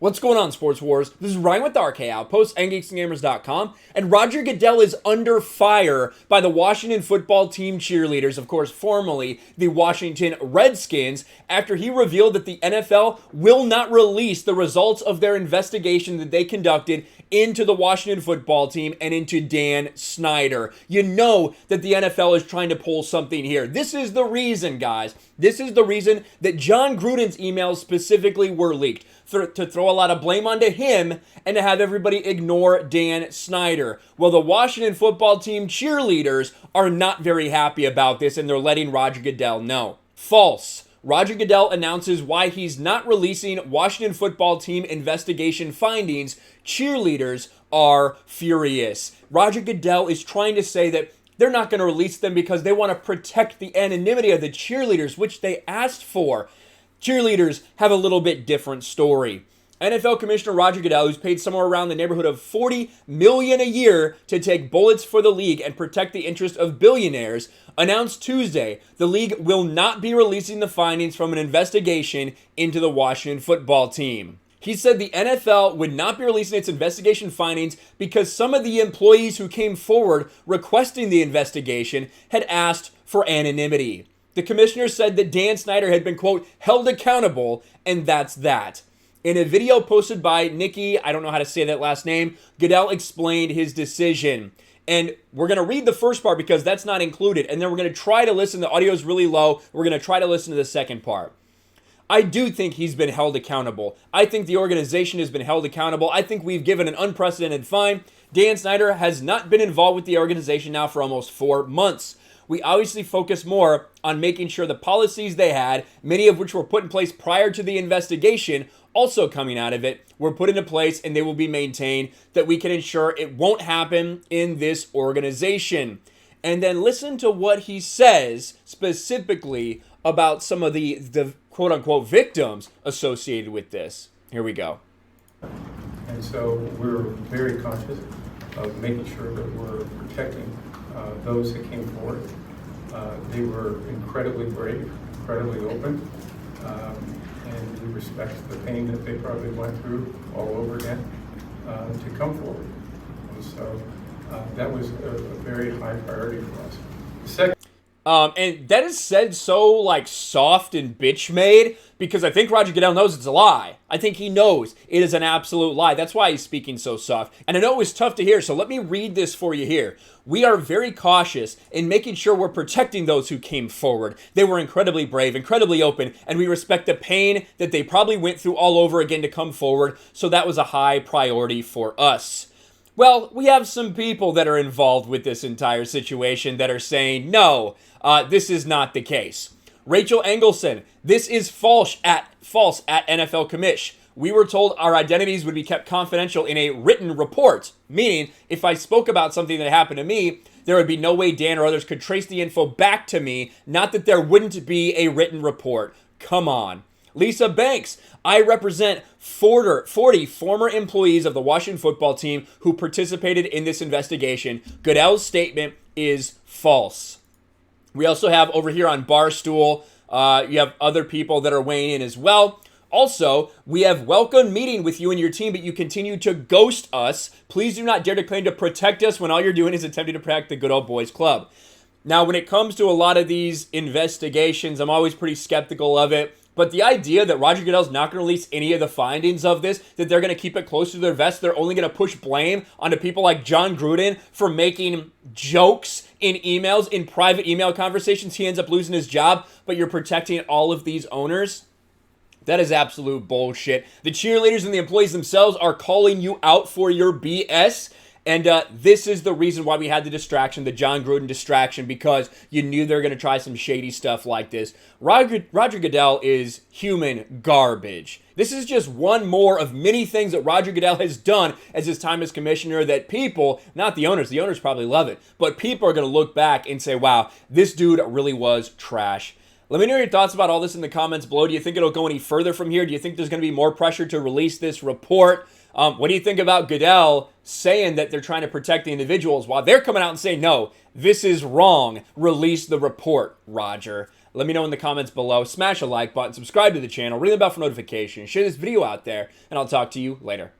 What's going on, Sports Wars? This is Ryan with the RK Outpost and GeeksGamers.com, and Roger Goodell is under fire by the Washington football team cheerleaders, of course, formerly the Washington Redskins, after he revealed that the NFL will not release the results of their investigation that they conducted into the Washington football team and into Dan Snyder. You know that the NFL is trying to pull something here. This is the reason, guys. This is the reason that John Gruden's emails specifically were leaked. To throw a lot of blame onto him and to have everybody ignore Dan Snyder. Well, the Washington football team cheerleaders are not very happy about this, and they're letting Roger Goodell know. False. Roger Goodell announces why he's not releasing Washington football team investigation findings. Cheerleaders are furious. Roger Goodell is trying to say that they're not going to release them because they want to protect the anonymity of the cheerleaders, which they asked for. Cheerleaders have a little bit different story. NFL Commissioner Roger Goodell, who's paid somewhere around the neighborhood of $40 million a year to take bullets for the league and protect the interest of billionaires, announced Tuesday the league will not be releasing the findings from an investigation into the Washington football team. He said the NFL would not be releasing its investigation findings because some of the employees who came forward requesting the investigation had asked for anonymity. The commissioner said that Dan Snyder had been, quote, held accountable, and that's that. In a video posted by Nikki, I don't know how to say that last name, Goodell explained his decision. And we're going to read the first part because that's not included, and then we're going to try to listen. The audio is really low. We're going to try to listen to the second part. I do think he's been held accountable. I think the organization has been held accountable. I think we've given an unprecedented fine. Dan Snyder has not been involved with the organization now for almost 4 months. We obviously focus more on making sure the policies they had, many of which were put in place prior to the investigation, also coming out of it, were put into place and they will be maintained, that we can ensure it won't happen in this organization. And then listen to what he says specifically about some of the quote-unquote victims associated with this. Here we go. And so we're very conscious of making sure that we're protecting those that came forward. They were incredibly brave, incredibly open, and we respect the pain that they probably went through all over again to come forward. And so that was a very high priority for us. The second And that is said so, like, soft and bitch-made, because I think Roger Goodell knows it's a lie. I think he knows it is an absolute lie. That's why he's speaking so soft. And I know it was tough to hear, so let me read this for you here. We are very cautious in making sure we're protecting those who came forward. They were incredibly brave, incredibly open, and we respect the pain that they probably went through all over again to come forward, so that was a high priority for us. Well, we have some people that are involved with this entire situation that are saying, no, this is not the case. Rachel Engelson, this is false at NFL Commish. We were told our identities would be kept confidential in a written report, meaning if I spoke about something that happened to me, there would be no way Dan or others could trace the info back to me, not that there wouldn't be a written report. Come on. Lisa Banks, I represent 40 former employees of the Washington football team who participated in this investigation. Goodell's statement is false. We also have over here on Barstool, you have other people that are weighing in as well. Also, we have welcome meeting with you and your team, but you continue to ghost us. Please do not dare to claim to protect us when all you're doing is attempting to protect the good old boys club. Now, when it comes to a lot of these investigations, I'm always pretty skeptical of it. But the idea that Roger Goodell's not going to release any of the findings of this, that they're going to keep it close to their vest, they're only going to push blame onto people like John Gruden for making jokes in emails, in private email conversations, he ends up losing his job, but you're protecting all of these owners? That is absolute bullshit. The cheerleaders and the employees themselves are calling you out for your BS. And this is the reason why we had the distraction, the John Gruden distraction, because you knew they were going to try some shady stuff like this. Roger Goodell is human garbage. This is just one more of many things that Roger Goodell has done as his time as commissioner that people, not the owners probably love it, but people are going to look back and say, wow, this dude really was trash. Let me know your thoughts about all this in the comments below. Do you think it'll go any further from here? Do you think there's going to be more pressure to release this report? What do you think about Goodell saying that they're trying to protect the individuals while they're coming out and saying, no, this is wrong. Release the report, Roger. Let me know in the comments below. Smash a like button, subscribe to the channel, ring the bell for notifications, share this video out there, and I'll talk to you later.